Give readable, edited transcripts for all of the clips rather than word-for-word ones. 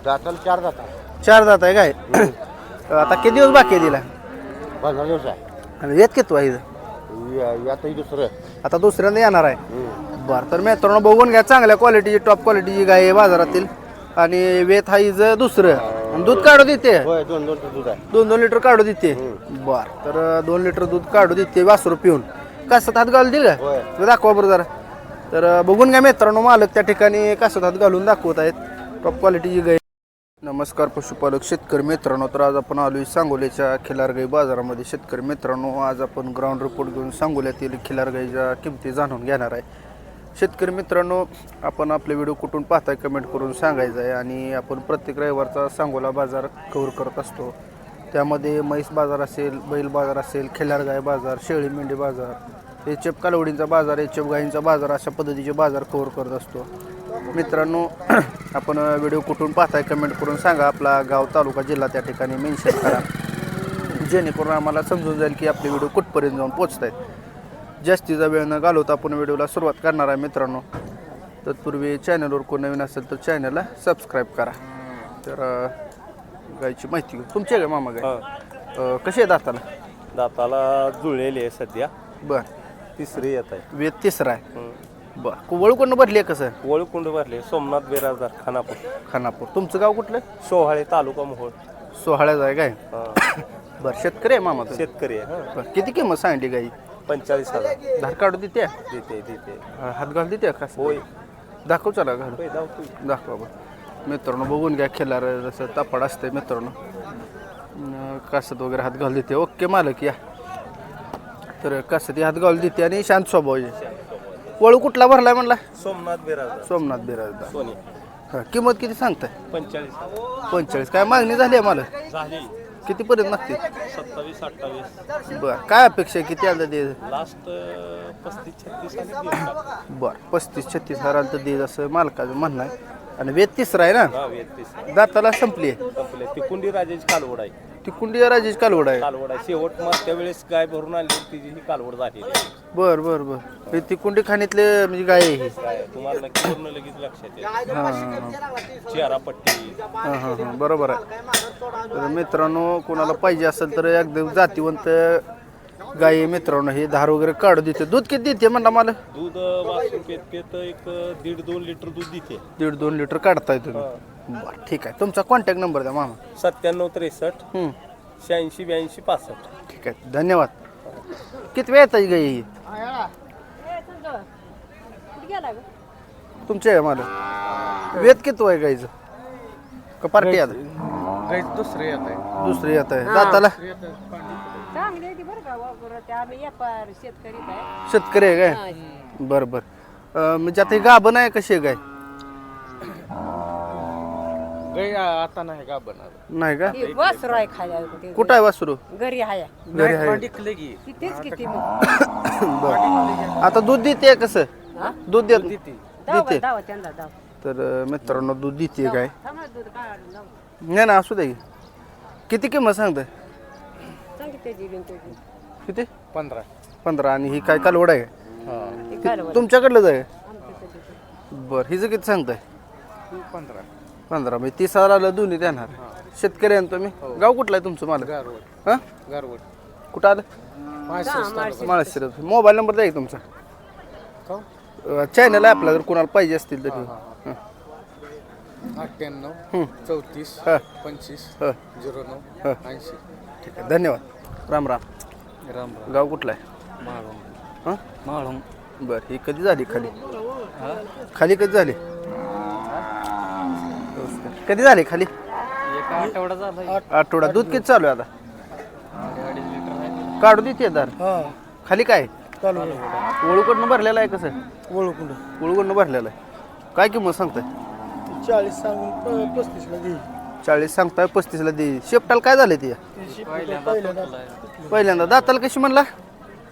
दाताला 4 दाता. 4 दात आहे काय? आता किती दिवस बाकी आहे तिला? 15 दिवस आहे. आणि येत किती आहे आता ही दुसरं. आता दुसऱ्यांदा येणार आहे. बरं, तर मित्रांनो बघून घ्या, चांगल्या क्वालिटीची टॉप क्वालिटीची गाय आहे बाजारातील. आणि वेत हा हिचं दुसरं. आणि दूध काढू देते? होय 2 दूध आहे. 2 लिटर काढू देते. बर, तर 2 लिटर दूध काढू देते वासरू पिऊन. कासत हात घालू दे का? दाखवा बरं जरा. तर बघून घ्या मित्रांनो, मालक त्या ठिकाणी कासत हात घालून दाखवत आहेत. टॉप क्वालिटीची गाय. नमस्कार पशुपालक शेतकरी मित्रांनो, तर आज आपण आलोय सांगोल्याच्या खिलारगाई बाजारामध्ये. शेतकरी मित्रांनो, आज आपण ग्राउंड रिपोर्ट घेऊन सांगोल्यातील खिलारगाईच्या किमती जाणून घेणार आहे. शेतकरी मित्रांनो, आपण आपले व्हिडिओ कुठून पाहताय कमेंट करून सांगायचं आहे. आणि आपण प्रत्येक रविवारचा सांगोला बाजार कव्हर करत असतो. त्यामध्ये म्हैस बाजार असेल, बैल बाजार असेल, खिलारगाई बाजार, शेळी मेंढी बाजार, एचएफ कालवडींचा बाजार, एचएफ गाईंचा बाजार, अशा पद्धतीचे बाजार कव्हर करत असतो. मित्रांनो, आपण व्हिडिओ कुठून पाहताय कमेंट करून सांगा. आपला गाव, तालुका, जिल्हा त्या ठिकाणी मेन्शन करा, जेणेकरून आम्हाला समजून जाईल की आपले व्हिडिओ कुठपर्यंत जाऊन पोहोचत आहेत. जास्तीचा वेळ न घालवता आपण व्हिडिओला सुरुवात करणार आहे मित्रांनो. तत्पूर्वी चॅनलवर कोण नवीन असेल तर चॅनलला सबस्क्राईब करा. तर गायची माहिती घेऊ. तुमची आहे का मामा गाय? कशी आहे दाताला? दाताला जुळलेली आहे सध्या. बरं, तिसरी येत आहे. वेद तिसरा आहे. बरं, वळूकडनं भरली आहे कसं? वळकुंड भरले. सोमनाथ बिराजदार, खानापूर. खानापूर. तुमचं गाव कुठलं? सोहाळे, तालुका मोहोळ. सोहाळ्याचं आहे काय? बरं, शेतकरी आहे मामा? शेतकरी आहे. बरं, किती किंमत सांगली गाई? 45,000. धार काढू देते? देते. हात घाल देते का? होय. दाखव, चला घाल दाखव. दाखवा बरं. मित्रांनो बघून घ्या, खिलार जसं तापड असते मित्रांनो. कासत वगैरे हात घाल देते. ओके मालक या. तर कासत हात घाल देते आणि शांत स्वभाव आहे. वळू कुठला भरलाय म्हणला? सोमनाथ बिराजदार. सोमनाथ बिराजदार. सोनी. हां, किंमत किती सांगताय? 45,000. 45. काय मागणी झाली आहे मला? झाली. कितीपर्यंत मागते? 27-28. बरं, काय अपेक्षा आहे? किती आलं दे? लास्ट 35-36. बरं, 35-36 हजाराला तर दे असं मालकाचं म्हणणं आहे. आणि वेद तिसरा आहे ना? हा, 36. दाताला संपली आहे. संपले. तिकुंडी राजेची कालवड आहे. ती कुंडी राजेश कालवड आहे. कालवड आहे. शेवट मागच्या वेळेस गाय भरून आणली, तिची ही कालवड झालेली आहे. बरं बरं बरं. ती कुंडी खाणीतले म्हणजे गाय आहे ही. काय तुम्हाला नक्की पूर्ण लगेच लक्षात येईल. हां चेहरा पट्टी. हां बरोबर आहे. तर मित्रांनो, कोणाला पाहिजे असेल तर एकदम जातीवंत गाई मित्रांनो, हे धार वगैरे काढू देते. दूध किती देते म्हणला मला? दूध वासून पेत एक 1.5-2 लिटर दूध देते. 1.5-2 लिटर काढताय तुम्ही? बरं, ठीक आहे. तुमचा कॉन्टॅक्ट नंबर द्या मामा. 97-63 86-82-65. ठीक आहे, धन्यवाद. किती वेळ येतात गाई ही? तुमच्या आहे मला? वेद किती आहे गाईचं? का पार्टी आता? दुसरे येत आहे. दुसरी येत आहे. दाताला? शेतकरी आहे काय? बरं बरं. म्हणजे आता ही गाभण आहे कशी आहे गाय? गाय आता नाही का बनणार. नाही का? वासरू आहे खायला. कुठं आहे वासरू? घरी आहे. घरी आहे. कितीच किती बरं, आता दूध देते कसं? दूध देत देते. दावा त्यांना दावा. तर मित्रांनो, दूध देते काय? थांबा, दूध काढून लावू. नाही ना, असू दे. किती किंमत सांगताय? सांगितलं जी बिन तुझी. किती? 15. आणि ही काय कालवड आहे? ती कालवड. तुमच्याकडलंच आहे? आमच्या तिथे. बरं, हिचं किती सांगताय? 15. 15 म्हणजे 30,000 आलं दोन्ही देणार. शेतकरी आहे ना तुम्ही? गाव कुठलं आहे तुमचं मला? हां, गारवड. कुठं आलं? माळशिरस. माळशिरस. मोबाईल नंबर द्या की तुमचा. चॅनल आहे आपला, जर कोणाला पाहिजे असतील तर. 98 34 हां 25 हां 09 हां 80. ठीक आहे, धन्यवाद. राम राम. राम. गाव कुठलं आहे? हां, माळून. बरं, ही कधी झाली खाली? खाली कधी झाली? कधी झाली खाली? एक आठवडा झाला. आठवडा. दूध किती चालू आहे आता? 2.5 लिटर. काढू देते दार? खाली काय? वळूकडनं भरलेलं आहे कसं? वळूकडनं भरलेलं आहे. काय किंमत सांगताय? 40 सांगून 35ला दे. 40 सांगताय, 35ला दे. शेपटाला काय झालं ती? पहिल्यांदा. दाताला कशी म्हणला?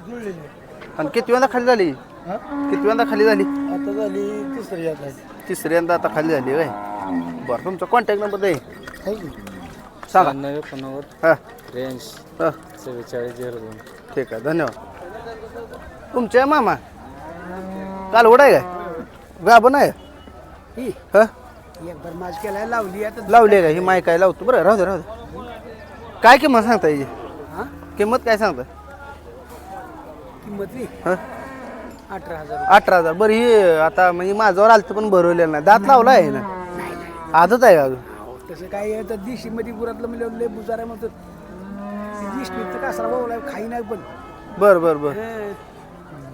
जुळलेली. आणि किती वेळा खाली झाली? किती वेळा खाली झाली? आता झाली तिसरी याद आहे. तिसऱ्यांदा आता खाली झाली काय? बरं, तुमचा कॉन्टॅक्ट नंबर दे आहे की? सांगा. 90 हां 83 हां 4402. ठीक आहे, धन्यवाद. तुमच्या मामा कालवड आहे काय? गाभण आहे? हां, एकदा माझ केलाय लावली आता लावली का ही माय काय लावतो बरं राहू दे काय किंमत सांगता याची हा किंमत काय सांगता किंमत हां 18,000 18,000 बरं ही आता म्हणजे माझ्यावर आलं पण भरवलेलं नाही दात लावला आहे ना आदत आहे का अजून तसं काय आहे तर दिशी मध्ये गुरातलं म्हणजे लय बुजारा म्हणतो दिसणीचं कासरा बावला खाई नाही पण बरं बरं बरं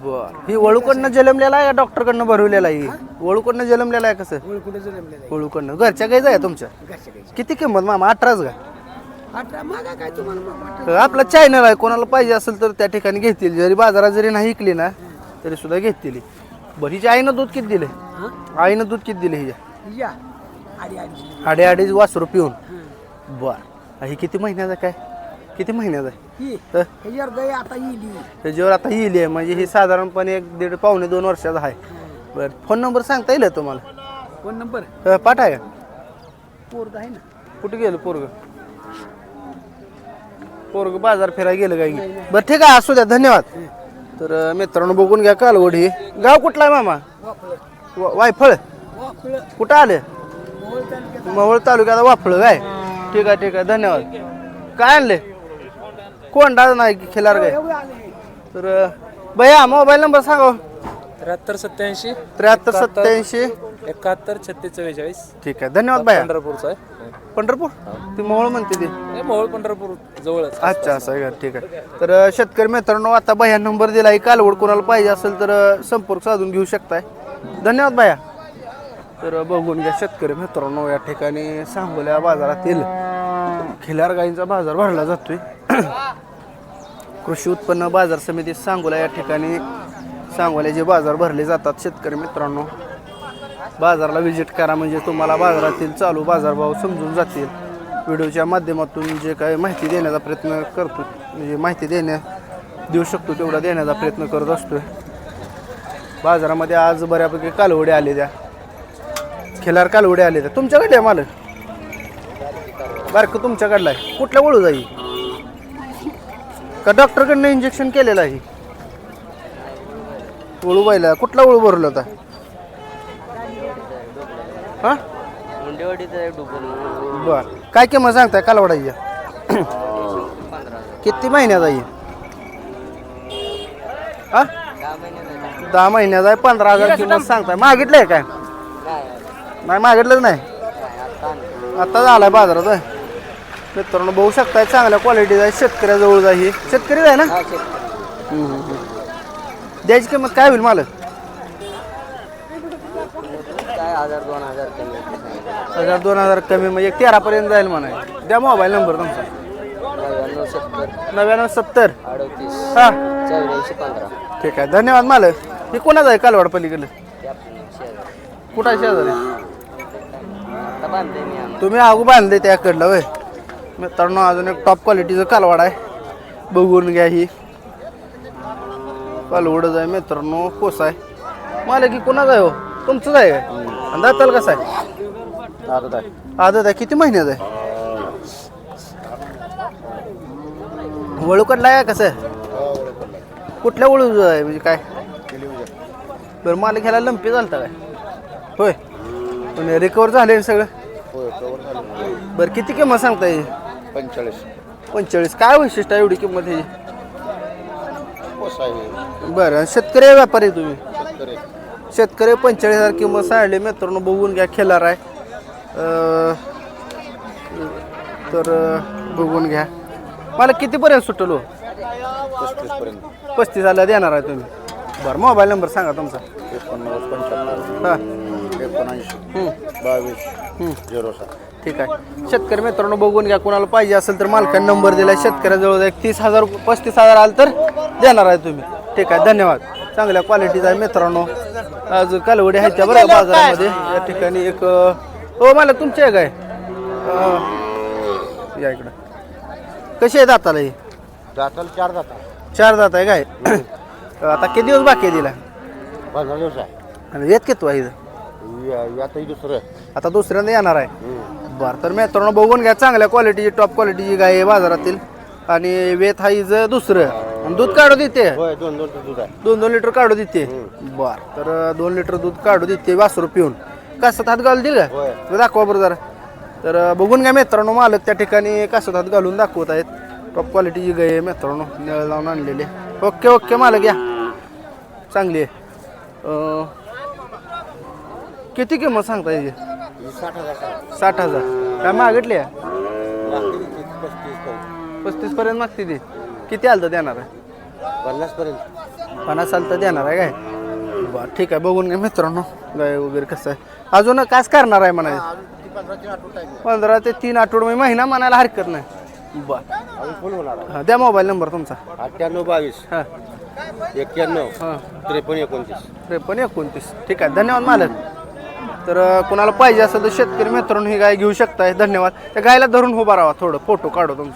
बर ही वळूकडनं जन्मलेला आहे का डॉक्टरकडनं भरवलेला आहे वळूकडनं जन्मलेला आहे कसं ओळ कुठे जन्मलेलं आहे वळूकडनं घरच्या गाईच आहे तुमच्या घरच्या गाईचं. किती किंमत मामा 18च का 18 मागा काय तुम्हाला मामा? तर आपला चॅनल आहे कोणाला पाहिजे असेल तर त्या ठिकाणी घेतील जरी बाजारात जरी नाही विकली ना तरी सुद्धा घेतील बरं हिच्या आईनं दूध किती दिले हा आईनं दूध किती दिले हिच्या या आडी आडी अडीच वासरू पिऊन बर ही किती महिन्याचा काय किती महिन्याचा आहे ही तर ह्याच्यावर गाय आता येईल त्याच्यावर आता येईल आहे म्हणजे ही साधारणपणे 1.5 पावणे 2 वर्षाचा आहे बरं फोन नंबर सांगता येईल तुम्हाला फोन नंबर पाठ आहे का पोरग आहे ना कुठे गेलं पोरग बाजार फिरायला गेलं काय की? बरं ठीक आहे असू द्या धन्यवाद तर मित्रांनो बघून घ्या कालवड ही गाव कुठला आहे मामा वायफळ वाफळ कुठं आले मोहोळ तालुक्यात मवळ तालुक्यात वाफळ काय ठीक आहे धन्यवाद काय आणले कोंडा नाही खिलार काय एवढे आले तर भैया मोबाईल नंबर सांगा 7387 7387 71 36 44 ठीक आहे धन्यवाद भैया पंढरपूरचा आहे पंढरपूर ती मोहोळ म्हणते ती हे मोहोळ पंढरपूर जवळच अच्छा असं आहे का ठीक आहे तर शेतकरी मित्रांनो आता भैया नंबर दिला आहे कालवड कोणाला पाहिजे असेल तर संपर्क साधून घेऊ शकताय धन्यवाद भैया तर बघून घ्या शेतकरी मित्रांनो या ठिकाणी सांगोल्या बाजारातील खिलार गाईंचा बाजार भरला जातोय कृषी उत्पन्न बाजार समिती सांगोला या ठिकाणी सांगोल्याचे बाजार भरले जातात शेतकरी मित्रांनो बाजाराला व्हिजिट करा म्हणजे तुम्हाला बाजारातील चालू बाजारभाव समजून जातील व्हिडिओच्या माध्यमातून जे काही माहिती देण्याचा प्रयत्न करतो म्हणजे माहिती देऊ शकतो तेवढा देण्याचा प्रयत्न करत असतोय बाजारामध्ये आज बऱ्यापैकी कालवडे आले त्या खिलार कालवडे आले त्या तुमच्याकडे आहे मालक बारकं तुमच्याकडला आहे कुठल्या वळू जाईल का डॉक्टरकडनं इंजेक्शन केलेलं आहे वळू बायला कुठला वळू भरला होता हा बर काय किंमत सांगताय कालवडाची किती महिन्यात आहे हा 10 महिन्याचा आहे 15,000 किंमत सांगताय मागितलंय काय नाही मागितलंच नाही आता झालाय बाजारात होय. मित्रांनो बघू शकताय चांगल्या क्वालिटीचा आहे शेतकऱ्याजवळ जाई शेतकरी आहे ना द्यायची किंमत काय होईल मालक 1,000-2,000 कमी म्हणजे 13 पर्यंत जाईल म्हणा द्या मोबाईल नंबर तुमचा 9970 हा ठीक आहे धन्यवाद मालक हे कोणाचं आहे कालवाड पलीकडे कुठं आहे शेजारी तुम्ही आगू बांधले त्याकडलं वय मित्रांनो अजून एक टॉप क्वालिटीचं कालवाड आहे बघून घ्या ही कालवडच आहे मित्रांनो कोस आहे मला की कोणाचं आहे हो तुमचंच आहे काय दाताल कसं आहे आदत आहे किती महिन्यात आहे वळूकडला आहे कसं आहे कुठल्या वळू आहे म्हणजे काय बरं मला घ्यायला लंपी चालतं काय होय पण रिकवर झाले सगळं बरं किती किंमत सांगता येईल 45 काय वैशिष्ट्य आहे एवढी किंमत ह्याची बरं शेतकरी आहे व्यापारी तुम्ही शेतकरी 45,000 किंमत सांगली मित्रांनो बघून घ्या खेळार आहे तर बघून घ्या मला कितीपर्यंत सुटलो 35,000 देणार आहे तुम्ही बरं मोबाईल नंबर सांगा तुमचा 22 ठीक आहे शेतकरी मित्रांनो बघून घ्या कोणाला पाहिजे असेल तर मालकाने नंबर दिला शेतकऱ्याजवळ 30,000 35,000 आलं तर देणार आहे तुम्ही ठीक आहे धन्यवाद चांगल्या क्वालिटीचा आहे मित्रांनो आज कालवडी आहेत त्या बरं बाजारामध्ये या ठिकाणी एक हो मला तुमचे आहे काय या इकडं कशी आहे दाताला ही दाताला 4 दाता 4 दात आहे काय आता किती दिवस बाकी आहे दिला 15 दिवस आहे आणि येत किती आहे आता दुसरं आता दुसऱ्यांदा येणार आहे बरं तर मित्रांनो बघून घ्या चांगल्या क्वालिटीची टॉप क्वालिटीची गाय आहे बाजारातील आणि वेत हा हिचं दुसरं आणि दूध काढू देते होय 2 दूध आहे 2 लिटर काढू देते बर तर 2 लिटर दूध काढू देते वासरू पिऊन कासत हात घालून दिल का तर दाखवा बरं जरा. तर बघून घ्या मित्रांनो, मालक त्या ठिकाणी कासत हात घालून दाखवत आहेत. टॉप क्वालिटीची गाय आहे मित्रांनो, निळ लावून आणलेली. ओके ओके मालक या, चांगली आहे. किती किंमत सांगता याची? 60,000. काय मागितली आहे? 35 पर्यंत मागते ती. किती आलं तर देणार आहे? 50 आलं तर देणार आहे काय? बरं ठीक आहे, बघून घ्या मित्रांनो गाय वगैरे कसं आहे. अजून काच करणार आहे म्हणायचं? 15 ते 3 आठवडे महिना म्हणायला हरकत नाही. बरं हां, द्या मोबाईल नंबर तुमचा. 9822 हां 91 हां 5329. 5329. ठीक आहे, धन्यवाद मालक. तर कुणाला पाहिजे असेल तर शेतकरी मित्रांनो ही गाय घेऊ शकताय. धन्यवाद. त्या गायला धरून उभा राहा, थोडं फोटो काढू तुमचा.